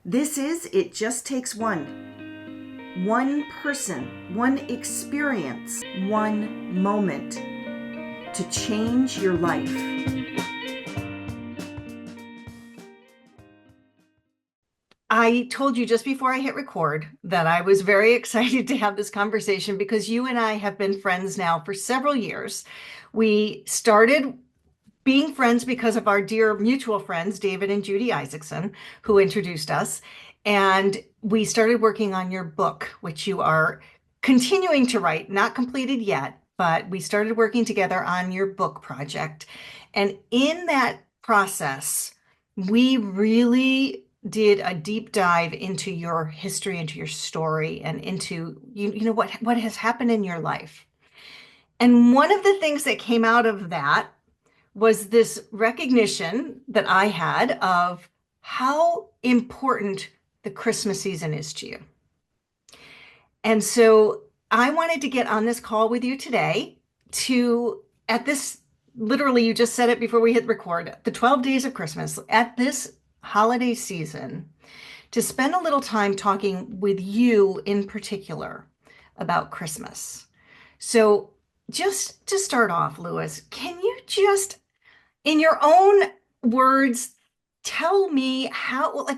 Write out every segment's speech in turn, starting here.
This is It Just Takes One. One person, one experience, one moment to change your life. I told you just before I hit record that I was very excited to have this conversation because you and I have been friends now for several years. We started being friends because of our dear mutual friends, David and Judy Isaacson, who introduced us. And we started working on your book, which you are continuing to write, not completed yet, but we started working together on your book project. And in that process, we really did a deep dive into your history, into your story, and into what has happened in your life. And one of the things that came out of that was this recognition that I had of how important the Christmas season is to you. And so I wanted to get on this call with you today at this, literally, you just said it before we hit record, the 12 days of Christmas, at this holiday season, to spend a little time talking with you in particular about Christmas. So just to start off, Lewis, can you just in your own words, tell me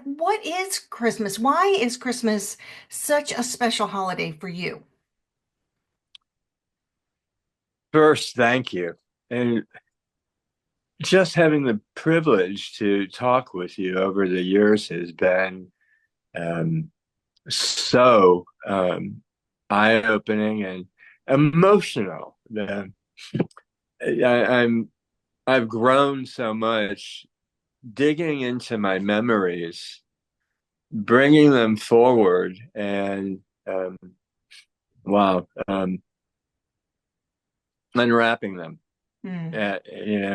what is Christmas? Why is Christmas such a special holiday for you? First, thank you. And just having the privilege to talk with you over the years has been um, so eye-opening and emotional. I'm I've grown so much digging into my memories, bringing them forward, and wow, unwrapping them. Hmm.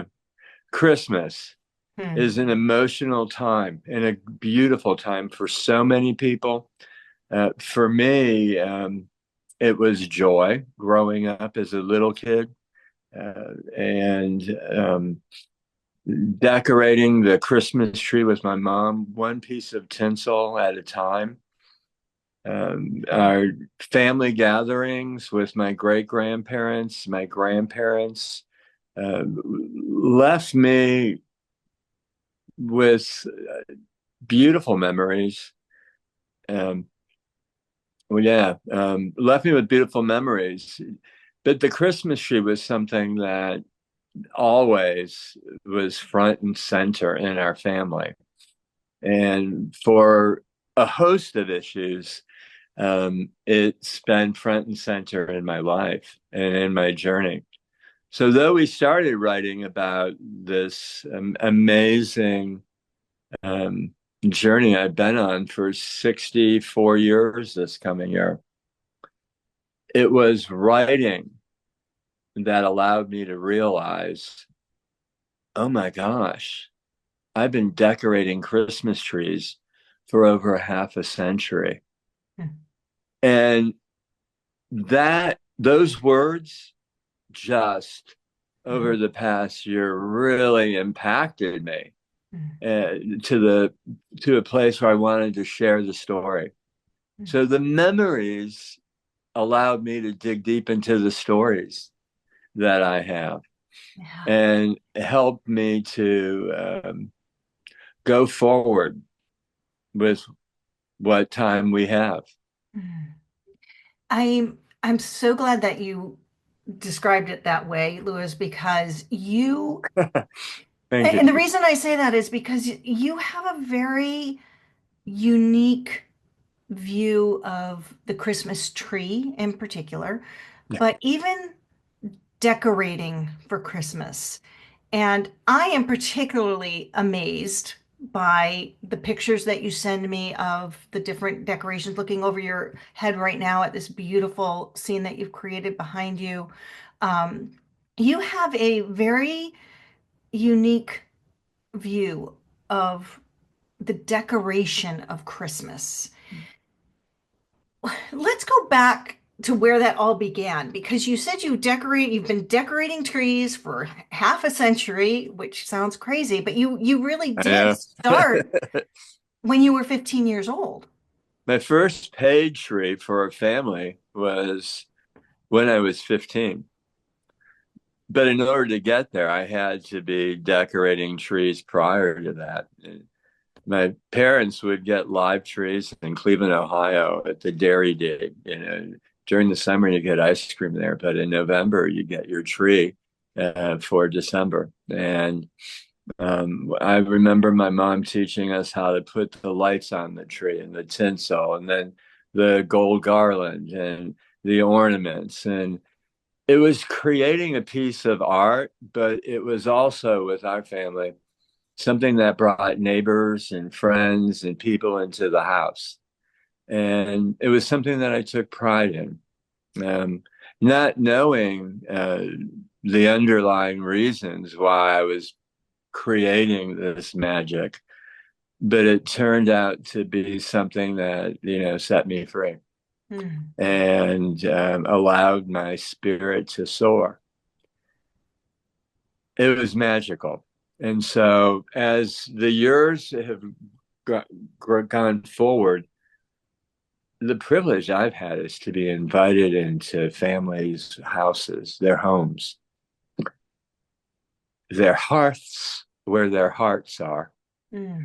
Christmas Hmm. is an emotional time and a beautiful time for so many people. For me, it was joy growing up as a little kid and decorating the Christmas tree with my mom, one piece of tinsel at a time. Our family gatherings with my great grandparents, my grandparents, left me with beautiful memories. Um, left me with beautiful memories. But the Christmas tree was something that always was front and center in our family. And for a host of issues, it's been front and center in my life and in my journey. So, though we started writing about this amazing um, journey I've been on for 64 years this coming year. It was writing that allowed me to realize, oh my gosh, I've been decorating Christmas trees for over half a century. Hmm. And those words just over Hmm. the past year really impacted me Hmm. to a place where I wanted to share the story. Hmm. So the memories allowed me to dig deep into the stories that I have Yeah. and helped me to go forward with what time we have. Hmm. I'm so glad that you described it that way, Lewis, because Thank you. and the reason I say that is because you have a very unique view of the Christmas tree in particular, but even decorating for Christmas. And I am particularly amazed by the pictures that you send me of the different decorations, looking over your head right now at this beautiful scene that you've created behind you. Um, you have a very unique view of the decoration of Christmas. Let's go back to where that all began because you said you've been decorating trees for half a century, which sounds crazy, but you really I did know. start when you were 15 years old. My first paid tree for a family was when I was 15. But in order to get there, I had to be decorating trees prior to that. My parents would get live trees in Cleveland, Ohio at the Dairy Dig. During the summer you get ice cream there, but in November you get your tree for December. And I remember my mom teaching us how to put the lights on the tree and the tinsel and then the gold garland and the ornaments. And it was creating a piece of art, but it was also with our family something that brought neighbors and friends and people into the house. And it was something that I took pride in. Um, Not knowing the underlying reasons why I was creating this magic, but it turned out to be something that, set me free Hmm. and allowed my spirit to soar. It was magical. And so as the years have gone forward, the privilege I've had is to be invited into families' houses, their homes, their hearths, where their hearts are. Hmm.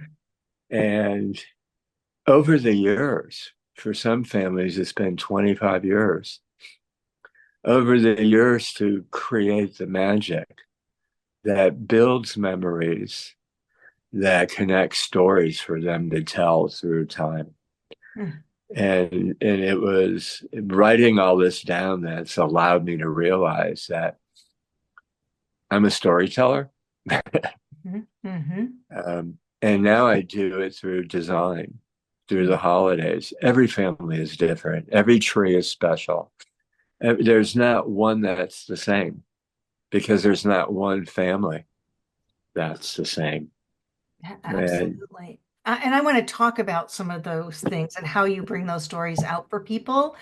And over the years, for some families, it's been 25 years. Over the years to create the magic that builds memories, that connects stories for them to tell through time. Hmm. And it was writing all this down that's allowed me to realize that I'm a storyteller. Hmm. Hmm. And now I do it through design, through the holidays. Every family is different. Every tree is special. There's not one that's the same because there's not one family that's the same. And Absolutely. And I want to talk about some of those things and how you bring those stories out for people.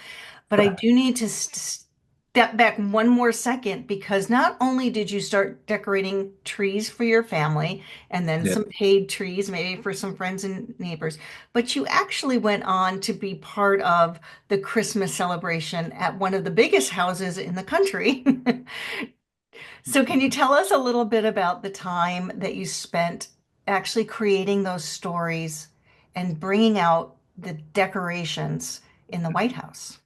But I do need to step back one more second because not only did you start decorating trees for your family and then yeah, some paid trees, maybe for some friends and neighbors, but you actually went on to be part of the Christmas celebration at one of the biggest houses in the country. So, can you tell us a little bit about the time that you spent actually creating those stories and bringing out the decorations in the White House?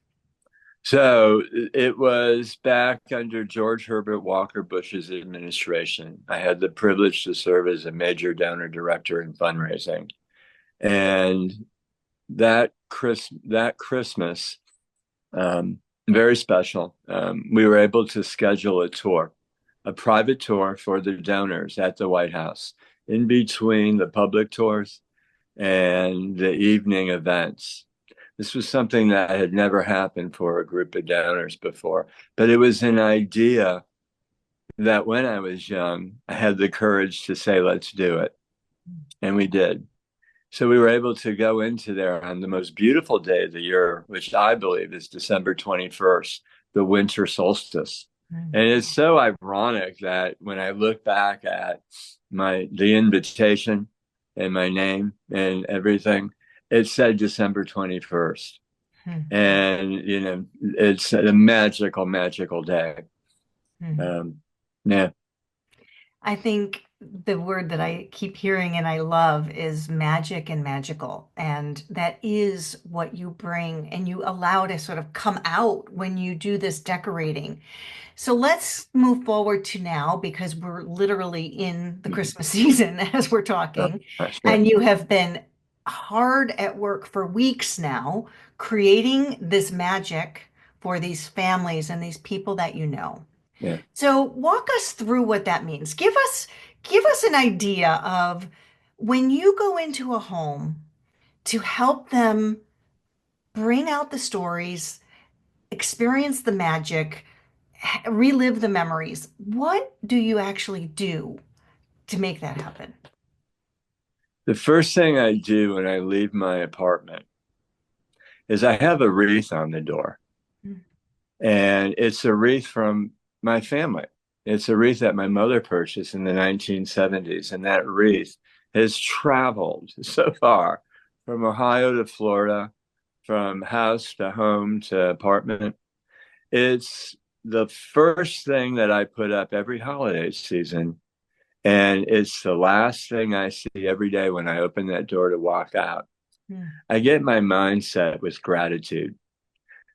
so it was back under George Herbert Walker Bush's administration. I had the privilege to serve as a major donor director in fundraising. And that Christmas, very special. We were able to schedule a tour, a private tour for the donors at the White House, in between the public tours and the evening events. This was something that had never happened for a group of donors before, but it was an idea that when I was young, I had the courage to say, let's do it. And we did. So we were able to go into there on the most beautiful day of the year, which I believe is December 21st, the winter solstice. Mm. And it's so ironic that when I look back at the invitation and my name and everything, it said December 21st. Hmm. And, it's a magical, magical day. Hmm. Um, yeah. I think the word that I keep hearing and I love is magic and magical. And that is what you bring and you allow to sort of come out when you do this decorating. So let's move forward to now because we're literally in the Christmas season as we're Oh, talking. gosh, yeah. And you have been hard at work for weeks now, creating this magic for these families and these people that you know. Yeah. So walk us through what that means. Give us an idea of when you go into a home to help them bring out the stories, experience the magic, relive the memories. What do you actually do to make that happen? The first thing I do when I leave my apartment is I have a wreath on the door, and it's a wreath from my family. It's a wreath that my mother purchased in the 1970s, and that wreath has traveled so far from Ohio to Florida, from house to home to apartment. It's the first thing that I put up every holiday season. And it's the last thing I see every day when I open that door to walk out. Mm. I get my mindset with gratitude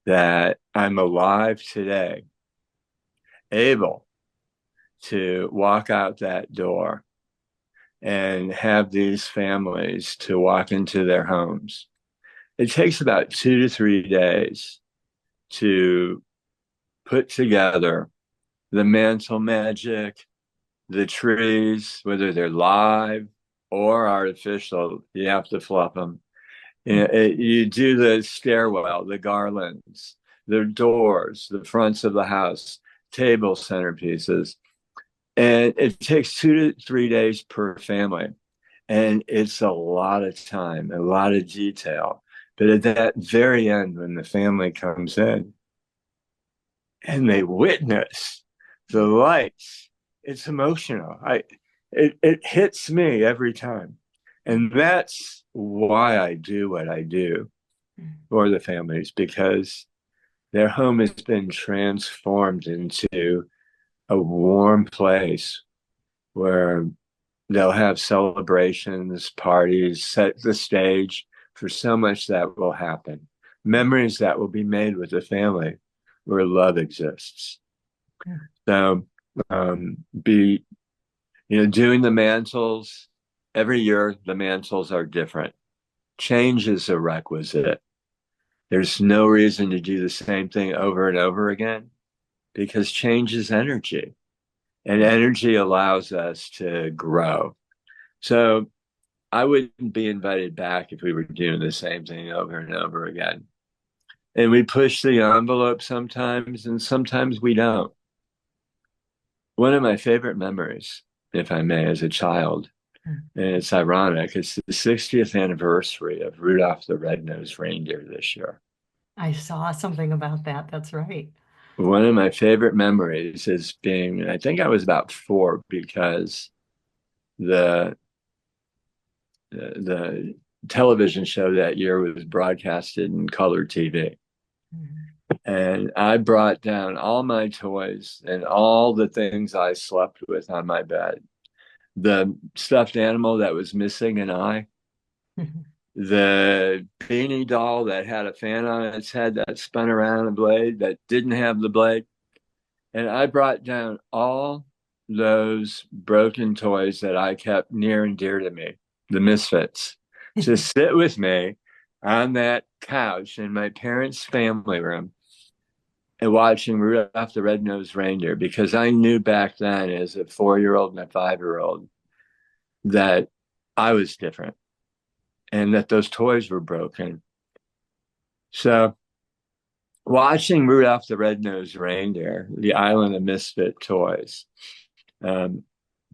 that I'm alive today, able to walk out that door and have these families to walk into their homes. It takes about 2 to 3 days to put together the mantle magic, the trees, whether they're live or artificial, you have to fluff them. You do the stairwell, the garlands, the doors, the fronts of the house, table centerpieces. And it takes 2 to 3 days per family. And it's a lot of time, a lot of detail. But at that very end, when the family comes in and they witness the lights, it's emotional. It hits me every time. And that's why I do what I do for the families, because their home has been transformed into a warm place where they'll have celebrations, parties, set the stage for so much that will happen. Memories that will be made with the family where love exists. So, be doing the mantles every year. The mantles are different. Change is a requisite. There's no reason to do the same thing over and over again because change is energy, and energy allows us to grow. So I wouldn't be invited back if we were doing the same thing over and over again. And we push the envelope sometimes, and sometimes we don't. One of my favorite memories, if I may, as a child, and it's ironic, it's the 60th anniversary of Rudolph the Red-Nosed Reindeer this year. I saw something about that. That's right. One of my favorite memories is being, I think I was about 4 because the the television show that year was broadcasted in color TV. Mhm. And I brought down all my toys and all the things I slept with on my bed. The stuffed animal that was missing an eye, the beanie doll that had a fan on its head that spun around a blade that didn't have the blade. And I brought down all those broken toys that I kept near and dear to me, the misfits, to sit with me on that couch in my parents' family room and watching Rudolph the Red-Nosed Reindeer, because I knew back then as a 4-year-old and a 5-year-old that I was different and that those toys were broken. So watching Rudolph the Red-Nosed Reindeer, the Island of Misfit Toys, um,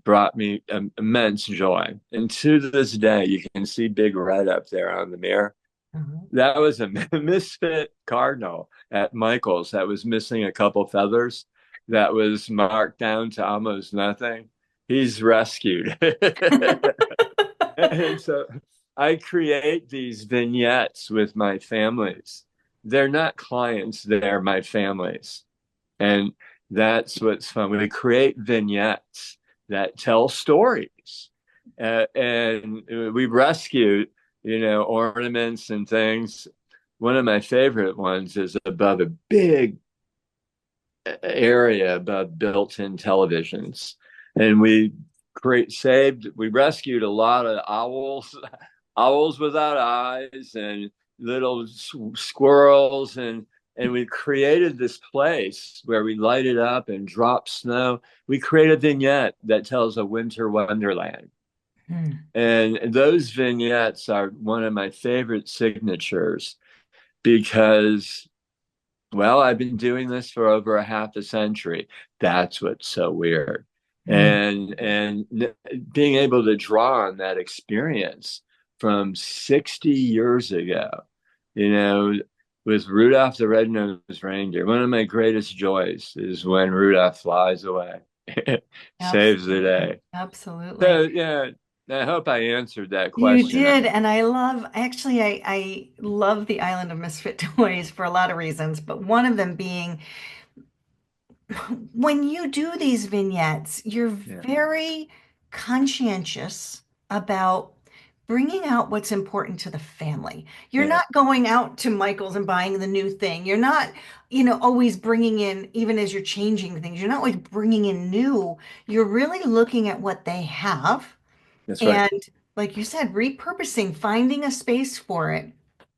brought me immense joy. And to this day, you can see Big Red up there on the mirror. Uh-huh. That was a misfit cardinal at Michael's that was missing a couple feathers, that was marked down to almost nothing. He's rescued. And so I create these vignettes with my families. They're not clients, they're my families. And that's what's fun. We create vignettes that tell stories. And we rescued, ornaments and things. One of my favorite ones is above a big area above built-in televisions. And we rescued a lot of owls, owls without eyes, and little squirrels, and we created this place where we light it up and drop snow. We create a vignette that tells a winter wonderland. Hmm. And those vignettes are one of my favorite signatures because, well, I've been doing this for over a half a century. That's what's so weird. Hmm. And being able to draw on that experience from 60 years ago, you know, with Rudolph the Red-Nosed Reindeer, one of my greatest joys is when Rudolph flies away, saves the Absolutely. day. So Absolutely. yeah, I hope I answered that You question. did, and I love, actually, I love the Island of Misfit Toys for a lot of reasons, but one of them being when you do these vignettes, you're Yeah. very conscientious about bringing out what's important to the family. You're Yeah. not going out to Michael's and buying the new thing. You're not, always bringing in, even as you're changing things, you're not always bringing in new. You're really looking at what they have That's right. and, like you said, repurposing, finding a space for it.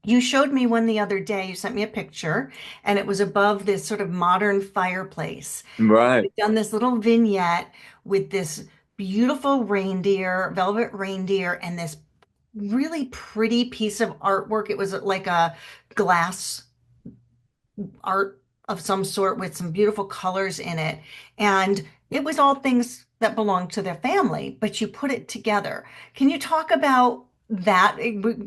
You showed me one the other day. You sent me a picture, and it was above this sort of modern fireplace. Right. We've done this little vignette with this beautiful reindeer, velvet reindeer, and this really pretty piece of artwork. It was like a glass art of some sort with some beautiful colors in it. And it was all things that belonged to their family, but you put it together. Can you talk about that?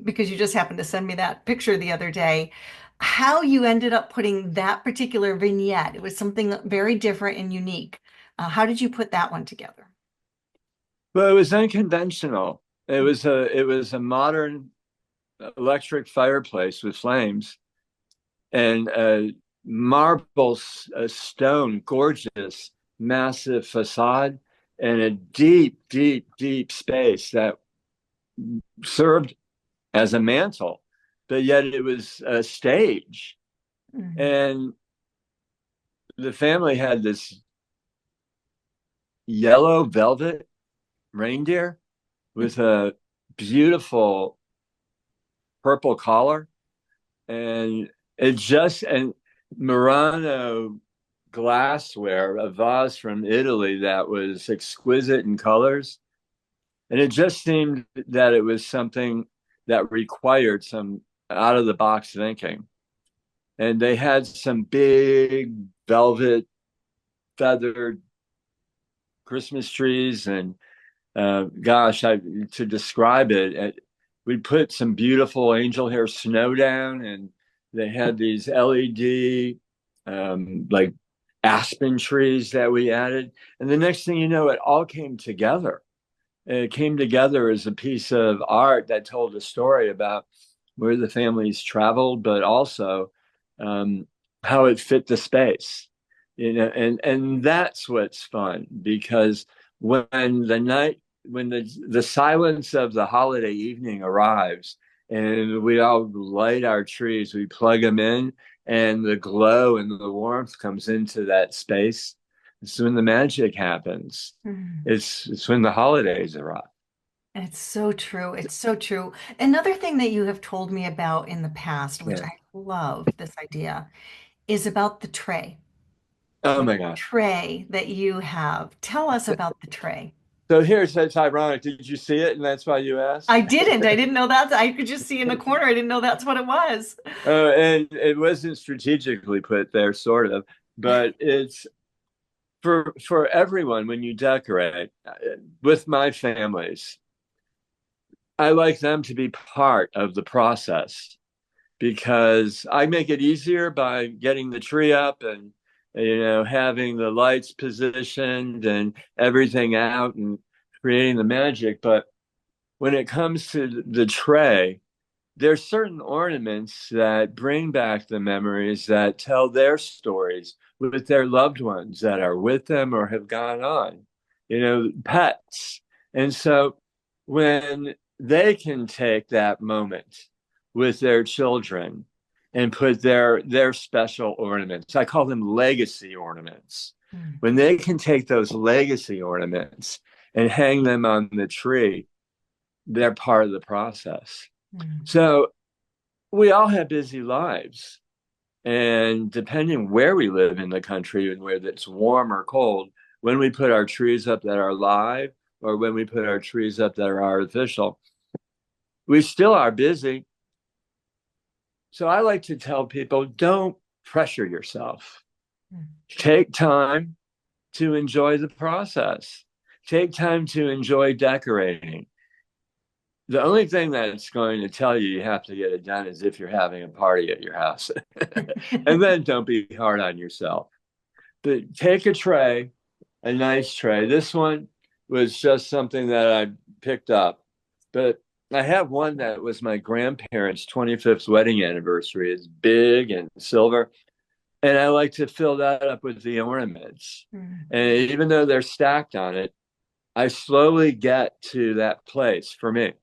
Because you just happened to send me that picture the other day, how you ended up putting that particular vignette. It was something very different and unique. How did you put that one together? Well, it was unconventional. It was a modern electric fireplace with flames and a marble stone, gorgeous, massive facade, and a deep, deep, deep space that served as a mantle, but yet it was a stage. Mhm. And the family had this yellow velvet reindeer with a beautiful purple collar, and and Murano glassware, a vase from Italy that was exquisite in colors. And it just seemed that it was something that required some out of the box thinking. And they had some big velvet feathered Christmas trees, and gosh, to describe it, we put some beautiful angel hair snow down, and they had these LED like aspen trees that we added. And the next thing you know, it all came together. It came together as a piece of art that told a story about where the families traveled, but also um, how it fit the space. And that's what's fun because when the silence of the holiday evening arrives and we all light our trees, we plug them in, and the glow and the warmth comes into that space. It's when the magic happens. Mhm. It's when the holidays arrive. It's so true. It's so true. Another thing that you have told me about in the past, which Yeah. I love this idea, is about the tray. Oh The my gosh. tray that you have. Tell us about the tray. So here's that's ironic. Did you see it? And that's why you asked? I didn't. I didn't know that. I could just see in the corner. I didn't know that's what it was. And it wasn't strategically put there, sort of, but it's for everyone when you decorate. With my families, I like them to be part of the process because I make it easier by getting the tree up and having the lights positioned and everything out and creating the magic. But when it comes to the tray, there's certain ornaments that bring back the memories that tell their stories with their loved ones that are with them or have gone on, pets. And so when they can take that moment with their children and put their special ornaments, I call them legacy ornaments. Mm, When they can take those legacy ornaments and hang them on the tree, they're part of the process. mm. So we all have busy lives. And depending where we live in the country and whether it's warm or cold, when we put our trees up that are live or when we put our trees up that are artificial, we still are busy. So I like to tell people don't pressure yourself. Mm. Take time to enjoy the process, take time to enjoy decorating. The only thing that it's going to tell you you have to get it done is if you're having a party at your house. And then don't be hard on yourself. But take a tray, a nice tray. This one was just something that I picked up. But I have one that was my grandparents' 25th wedding anniversary. It's big and silver. And I like to fill that up with the ornaments. Mm. And even though they're stacked on it, I slowly get to that place for me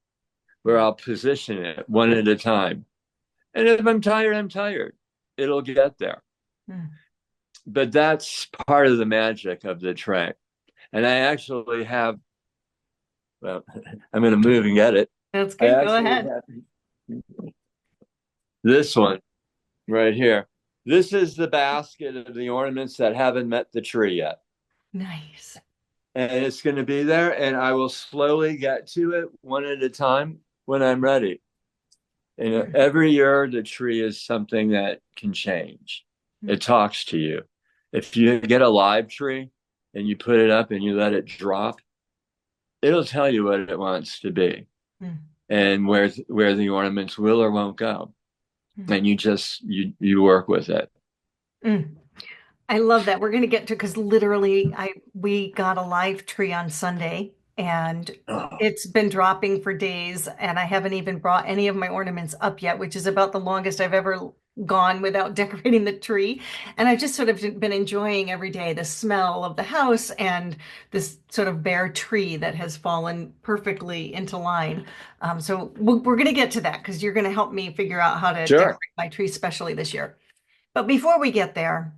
where I'll position it one at a time. And if I'm tired, I'm tired. It'll get there. Mm. But that's part of the magic of the tray. And I actually have, well, I'm going to move and get it. That's I good. Go actually ahead. have this one right here. This is the basket of the ornaments that haven't met the tree yet. Nice. And it's going to be there, and I will slowly get to it one at a time when I'm ready. And Mm. every year, the tree is something that can change. Mm. It talks to you. If you get a live tree and you put it up and you let it drop, it'll tell you what it wants to be Mm. and where the ornaments will or won't go. Mm. And you work with it. Mm. I love that. We're going to get to because literally I we got a live tree on Sunday and Oh, it's been dropping for days and I haven't even brought any of my ornaments up yet, which is about the longest I've ever gone without decorating the tree. And I've just sort of been enjoying every day the smell of the house and this sort of bare tree that has fallen perfectly into line. So we're going to get to that because you're going to help me figure out how to sure. decorate my tree specially this year. But before we get there,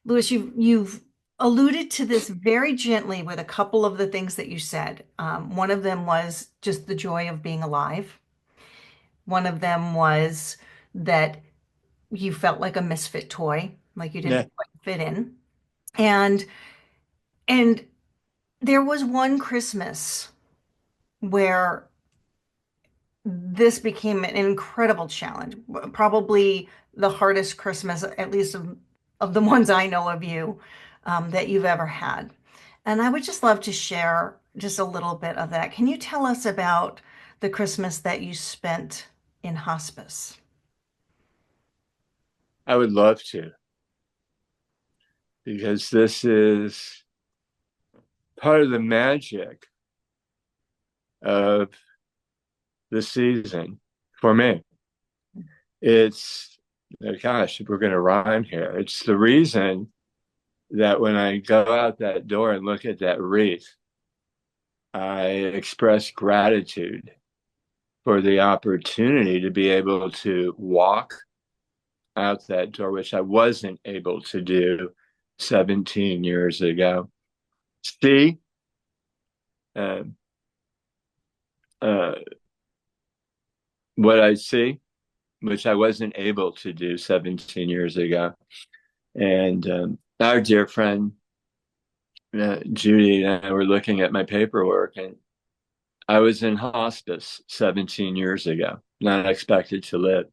Louis, you've alluded to this very gently with a couple of the things that you said. One of them was just the joy of being alive. One of them was that you felt like a misfit toy, like you Yeah. didn't quite fit in. And and there was one Christmas where this became an incredible challenge, probably the hardest Christmas, at least of the ones I know of you, that you've ever had. And I would just love to share just a little bit of that. Can you tell us about the Christmas that you spent in hospice? I would love to, because this is part of the magic of the season for me. It's, gosh, if we're going to rhyme here, it's the reason that when I go out that door and look at that wreath, I express gratitude for the opportunity to be able to walk out that door, which I wasn't able to do 17 years ago. See uh, uh, what I see, which I wasn't able to do 17 years ago. And our dear friend Judy and I were looking at my paperwork, and I was in hospice 17 years ago, not expected to live.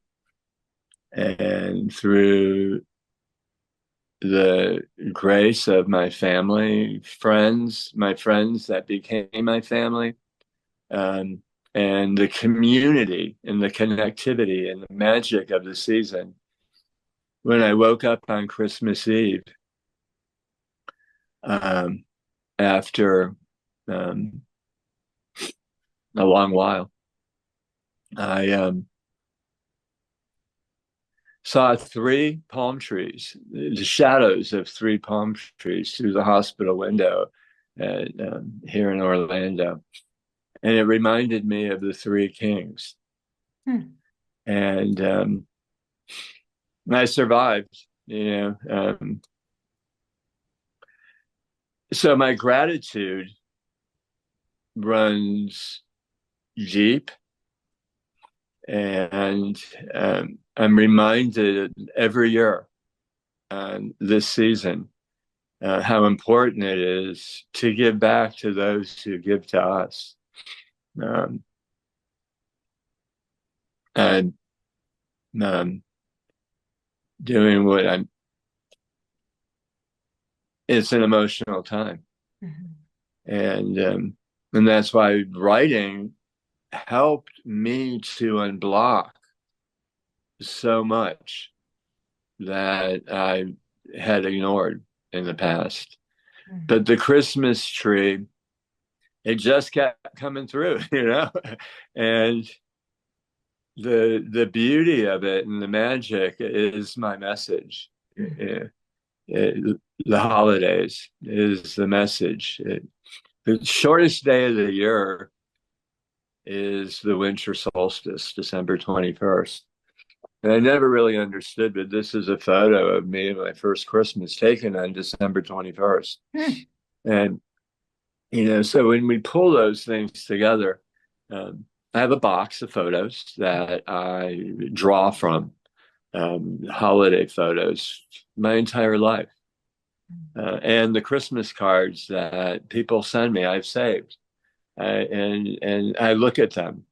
And through the grace of my family, friends, my friends that became my family, um, and the community and the connectivity and the magic of the season, when I woke up on Christmas Eve, um, after um, a long while, I saw three palm trees, the shadows of three palm trees through the hospital window here in Orlando. And it reminded me of the Three Kings. Hmm. And I survived, so my gratitude runs deep. And I'm reminded every year this season how important it is to give back to those who give to us. Um, and um, doing what I'm, it's an emotional time. Mhm. And that's why writing helped me to unblock so much that I had ignored in the past. Mhm. But the Christmas tree it just kept coming through, and the beauty of it and the magic is my message. The holidays is the message. The shortest day of the year is the winter solstice, December 21st. And I never really understood, but this is a photo of me and my first Christmas taken on December 21st. Hmm. And, so when we pull those things together, I have a box of photos that I draw from, holiday photos my entire life. And the Christmas cards that people send me, I've saved. And I look at them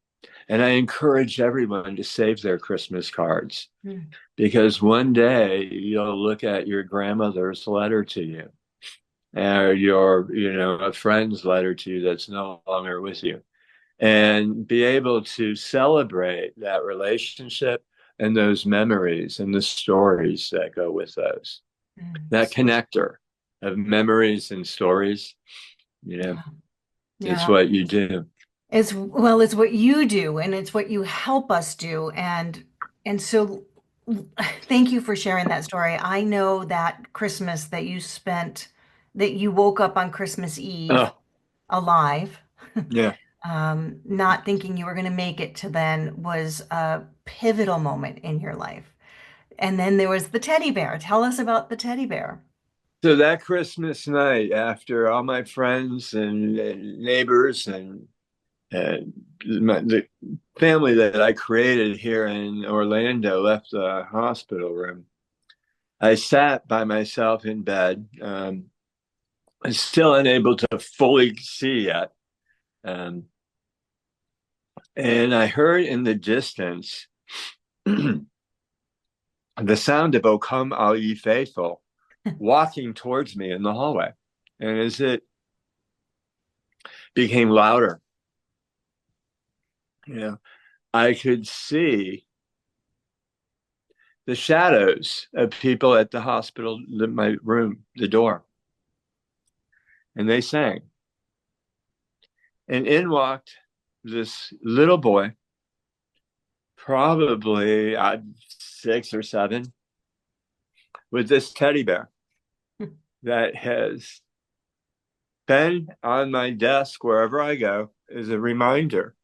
and I encourage everyone to save their Christmas cards Hmm. because one day you'll look at your grandmother's letter to you or a friend's letter to you that's no longer with you and be able to celebrate that relationship and those memories and the stories that go with those. Hmm. That connector of memories and stories, you know, Yeah. it's Yeah. what you do. It's well, it's what you do and it's what you help us do. And so thank you for sharing that story. I know that Christmas that you spent, that you woke up on Christmas Eve Oh, alive, yeah. not thinking you were going to make it to then was a pivotal moment in your life. And then there was the teddy bear. Tell us about the teddy bear. So that Christmas night, after all my friends and neighbors and the family that I created here in Orlando left the hospital room, I sat by myself in bed. I'm still unable to fully see yet. Um, and I heard in the distance the sound of "O Come All Ye Faithful" walking towards me in the hallway. And as it became louder, you know, I could see the shadows of people at the hospital, my room, the door, and they sang. And in walked this little boy, probably 6 or 7, with this teddy bear that has been on my desk wherever I go as a reminder.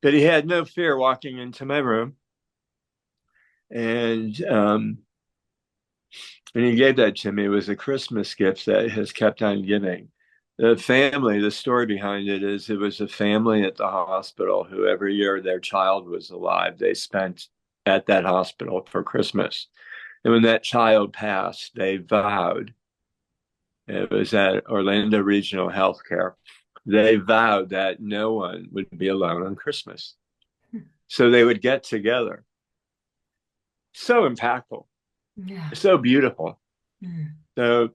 But he had no fear walking into my room. And he gave that to me. It was a Christmas gift that has kept on giving. The family, the story behind it is it was a family at the hospital who every year their child was alive, they spent at that hospital for Christmas. And when that child passed, they vowed, it was at Orlando Regional Healthcare, they vowed that no one would be alone on Christmas. So they would get together. So impactful, Yeah. so beautiful. Mm. So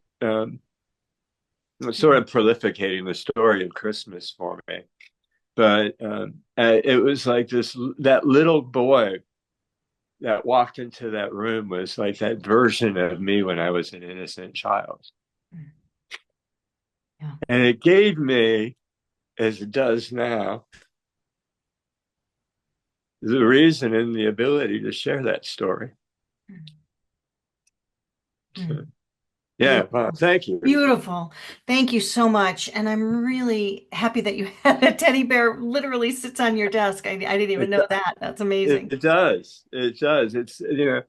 sort of prolificating the story of Christmas for me. But it was like that little boy that walked into that room was like that version of me when I was an innocent child. Mm. Yeah. And it gave me, as it does now, the reason and the ability to share that story. Mm. So, Mm. yeah, well, Beautiful. thank you. Beautiful. Thank you so much. And I'm really happy that you had a teddy bear literally sits on your desk. I didn't even It, know that. That's amazing. it does. It does. It's, again,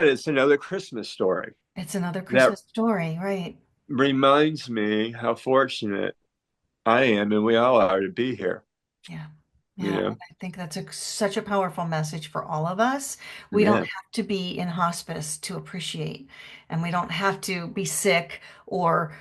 it's another Christmas story It's another that Christmas story, right? reminds me how fortunate I am and we all are to be here. Yeah. You Yeah. And know, I think that's such a powerful message for all of us. We don't yeah. have to be in hospice to appreciate, and we don't have to be sick or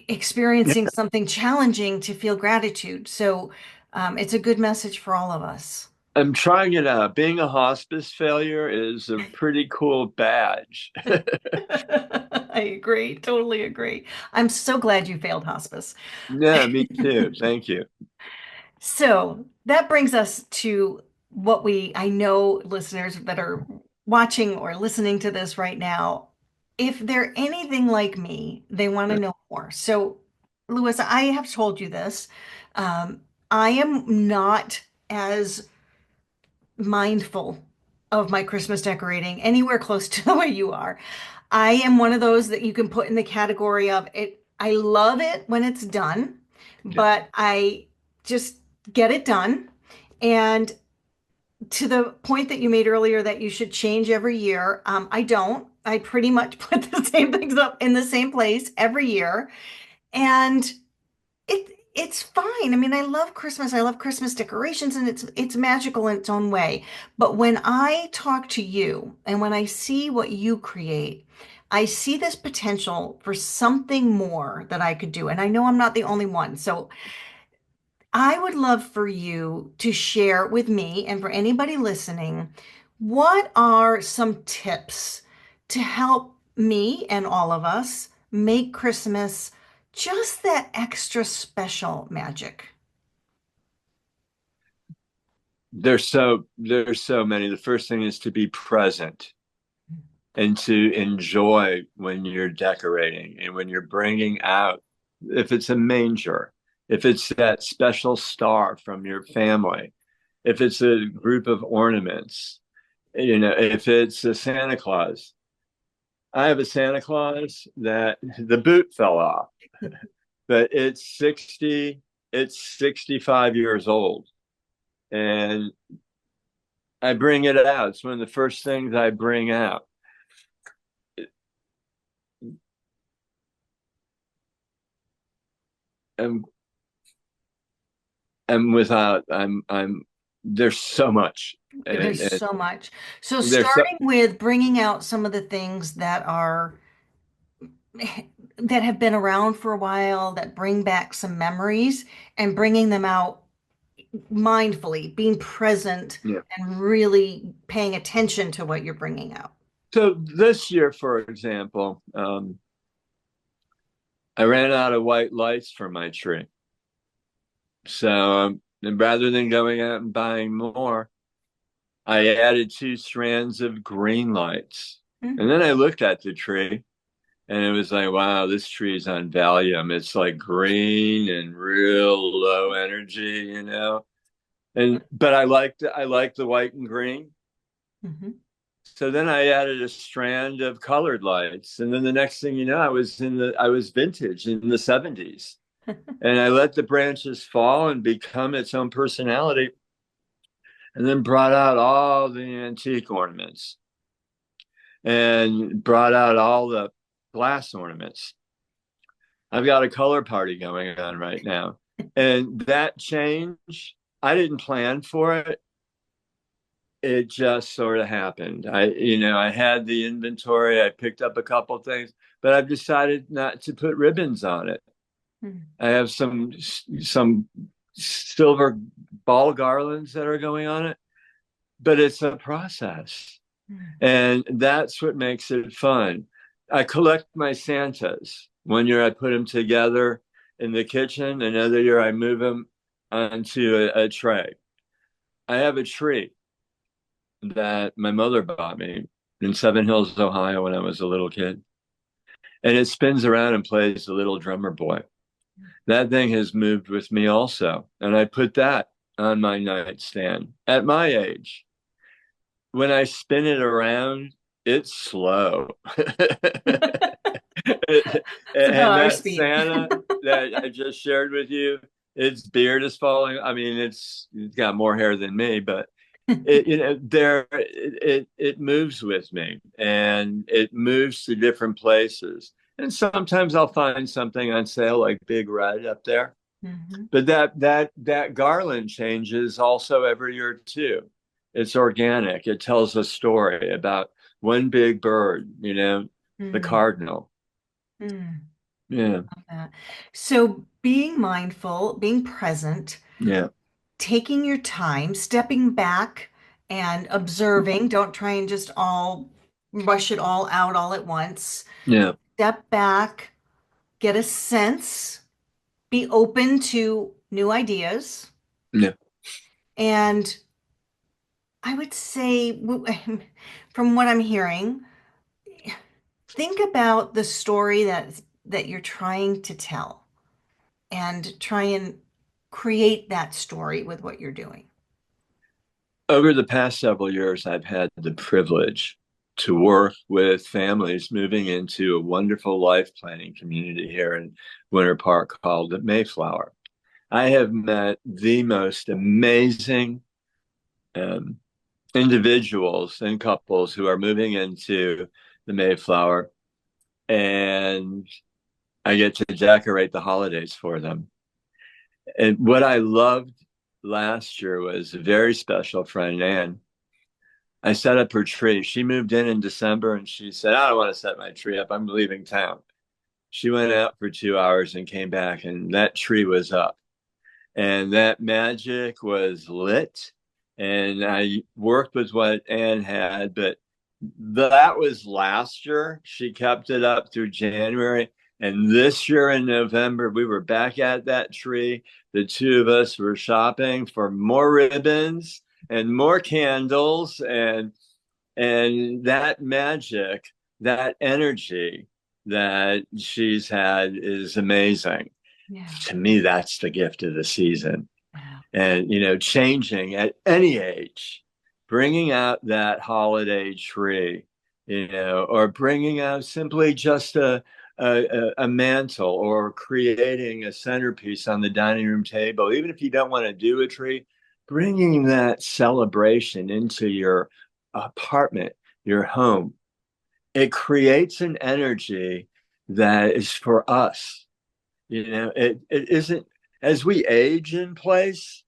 experiencing something challenging to feel gratitude. So it's a good message for all of us. I'm trying it out. Being a hospice failure is a pretty cool badge. I agree, totally agree. I'm so glad you failed hospice. Yeah, me too. Thank you. So that brings us to I know listeners that are watching or listening to this right now, if they're anything like me, they want to know more. So Louis, I have told you this. Um, I am not as mindful of my Christmas decorating anywhere close to the way you are. I am one of those that you can put in the category of it. I love it when it's done, Yeah. but I just get it done. And to the point that you made earlier that you should change every year, I don't. I pretty much put the same things up in the same place every year. And it's fine. I mean, I love Christmas. I love Christmas decorations and it's magical in its own way. But when I talk to you and when I see what you create, I see this potential for something more that I could do. And I know I'm not the only one. So I would love for you to share with me and for anybody listening, what are some tips to help me and all of us make Christmas just that extra special magic? There's so many. The first thing is to be present and to enjoy when you're decorating and when you're bringing out, if it's a manger, if it's that special star from your family, if it's a group of ornaments, if it's a Santa Claus. I have a Santa Claus that the boot fell off, but it's 65 years old. And I bring it out. It's one of the first things I bring out. And and without I'm there's so much. There's And so much. So there's so starting with bringing out some of the things that are that have been around for a while, that bring back some memories and bringing them out mindfully, being present yeah. and really paying attention to what you're bringing out. So this year, for example, I ran out of white lights for my tree. So and rather than going out and buying more, I added 2 strands of green lights. And Mhm. then I looked at the tree and it was like, wow, this tree's on Valium. It's like green and real low energy, you know. And but I liked the white and green. Mhm. So then I added a strand of colored lights. And then the next thing you know, I was vintage in the 70s. And I let the branches fall and become its own personality, and then brought out all the antique ornaments and brought out all the glass ornaments. I've got a color party going on right now. And that change, I didn't plan for it. It just sort of happened. I had the inventory, I picked up a couple things, but I've decided not to put ribbons on it. Mhm. I have some silver ball garlands that are going on it, but it's a process. And that's what makes it fun. I collect my Santas. One year I put them together in the kitchen, another year I move them onto a tray. I have a tree that my mother bought me in Seven Hills, Ohio, when I was a little kid. And it spins around and plays the little drummer boy. That thing has moved with me also. And I put that on my nightstand at my age. When I spin it around, it's slow. It's And about our that speed. Santa that I just shared with you, its beard is falling. I mean, it's got more hair than me, but it moves with me and it moves to different places. And sometimes I'll find something on sale like Big Red up there. Mhm. But that garland changes also every year too. It's organic. It tells a story about one big bird, the Mm, cardinal. mm. Yeah, That. So being mindful, being present, yeah, taking your time, stepping back and observing. Don't try and just all rush it all out all at once. yeah, Step back, get a sense, be open to new ideas. yeah, And I would say, from what I'm hearing, think about the story that you're trying to tell. and try and create that story with what you're doing? Over the past several years, I've had the privilege to work with families moving into a wonderful life planning community here in Winter Park called the Mayflower. I have met the most amazing um, individuals and couples who are moving into the Mayflower, and I get to decorate the holidays for them. And what I loved last year was a very special friend, Anne. I set up her tree. She moved in December and she said, I don't want to set my tree up. I'm leaving town. She went out for 2 hours and came back, and that tree was up. And that magic was lit. And I worked with what Anne had, but that was last year. She kept it up through January. And this year in November, we were back at that tree. The two of us were shopping for more ribbons and more candles, and that magic, that energy that she's had is amazing. Yeah. To me, that's the gift of the season. Wow. And, changing at any age, bringing out that holiday tree, or bringing out simply just a mantle, or creating a centerpiece on the dining room table. Even if you don't want to do a tree, bringing that celebration into your apartment, your home, it creates an energy that is for us. It isn't, as we age in place,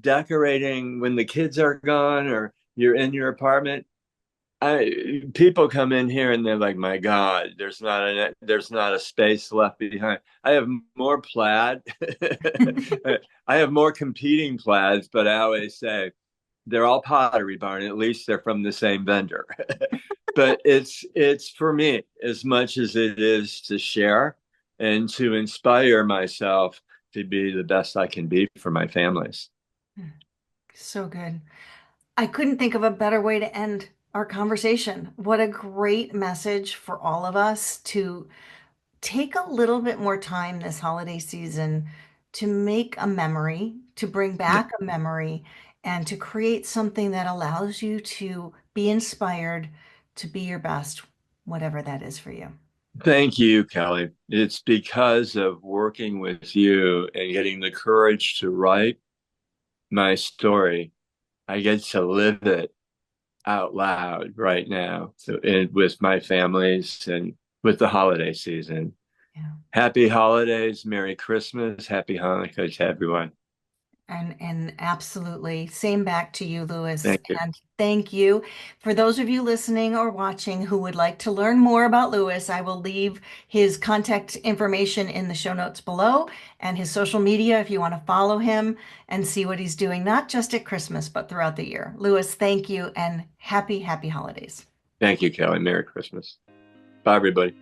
decorating when the kids are gone or you're in your apartment. People come in here and they're like, my God, there's not a space left behind. I have more plaid. I have more competing plaids, but I always say they're all Pottery Barn. At least they're from the same vendor. But it's for me as much as it is to share and to inspire myself to be the best I can be for my families. So good. I couldn't think of a better way to end our conversation. What a great message for all of us to take a little bit more time this holiday season to make a memory, to bring back a memory, and to create something that allows you to be inspired to be your best, whatever that is for you. Thank you, Kelly. It's because of working with you and getting the courage to write my story. I get to live it out loud right now. So, with my families and with the holiday season. Yeah. Happy holidays, Merry Christmas, Happy Hanukkah to everyone. And absolutely. Same back to you, Lewis. Thank you. And thank you. For those of you listening or watching who would like to learn more about Lewis, I will leave his contact information in the show notes below and his social media if you want to follow him and see what he's doing, not just at Christmas, but throughout the year. Lewis, thank you and happy, happy holidays. Thank you, Kelly. Merry Christmas. Bye, everybody.